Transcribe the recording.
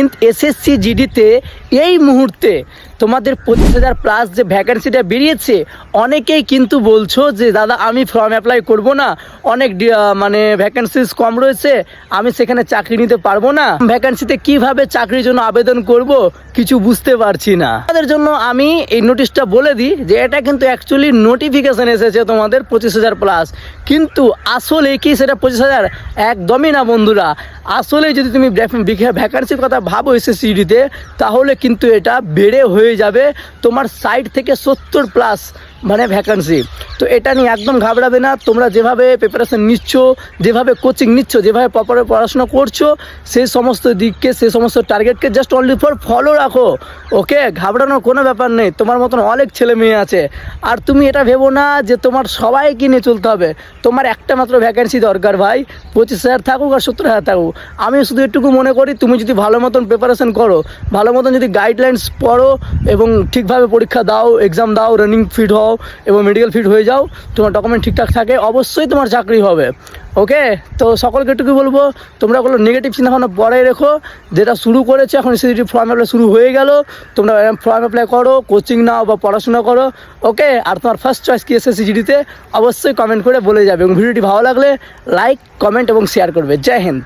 Hind SSC জিডিতে এই মুহূর্তে তোমাদের 25,000+ যে ভ্যাকেন্সিটা বেরিয়েছে, অনেকেই কিন্তু বলছো যে দাদা আমি ফর্ম অ্যাপ্লাই করব না, অনেক মানে ভ্যাকেন্সিস কম রয়েছে, আমি সেখানে চাকরি নিতে পারবো না, ভ্যাকেন্সিতে কিভাবে চাকরির জন্য আবেদন করব কিছু বুঝতে পারছি না। তাদের জন্য আমি এই নোটিশটা বলে দিই যে এটা কিন্তু অ্যাকচুয়ালি নোটিফিকেশন এসেছে তোমাদের 25,000+, কিন্তু আসলে কি সেটা 25,000? একদমই না বন্ধুরা। আসলে যদি তুমি ভ্যাকেন্সির কথা ভাবো এসএসসিডিতে, তাহলে কিন্তু এটা বেড়ে হয়ে যাবে তোমার 60 থেকে 70+ মানে ভ্যাকেন্সি। তো এটা নিয়ে একদম ঘাবড়াবে না। তোমরা যেভাবে প্রিপারেশন নিচ্ছ, যেভাবে কোচিং নিচ্ছ, যেভাবে প্রপারে পড়াশোনা করছো, সেই সমস্ত দিককে, সেই সমস্ত টার্গেটকে জাস্ট অনলি ফর ফলো রাখো। ওকে, ঘাবড়ানোর কোনো ব্যাপার নেই। তোমার মতন অনেক ছেলে মেয়ে আছে, আর তুমি এটা ভেবো না যে তোমার সবাইকে নিয়ে চলতে হবে। তোমার একটা মাত্র ভ্যাকেন্সি দরকার ভাই, 25,000 থাকুক আর 70,000 থাকুক। আমি শুধু এটুকু মনে করি, তুমি যদি ভালো মতন প্রিপারেশন করো, ভালো মতন যদি গাইডলাইন্স পড়ো এবং ঠিকভাবে পরীক্ষা দাও, এক্সাম দাও, রানিং ফিট হও এবং মেডিকেল ফিট হয়ে যাও, তোমার ডকুমেন্ট ঠিকঠাক থাকে, অবশ্যই তোমার চাকরি হবে। ওকে, তো সকলকে এটুকু বলবো, তোমরা কোনো নেগেটিভ চিন্তাভাবনা পরে রেখো। যেটা শুরু করেছে এখন এসএসসি ফর্ম অ্যাপ্লাই শুরু হয়ে গেল, তোমরা ফর্ম অ্যাপ্লাই করো, কোচিং নাও বা পড়াশোনা করো। ওকে, আর তোমার ফার্স্ট চয়েস কি এসএসসি জিডিতে অবশ্যই কমেন্ট করে বলে যাবে, এবং ভিডিওটি ভালো লাগলে লাইক, কমেন্ট এবং শেয়ার করবে। জয় হিন্দ।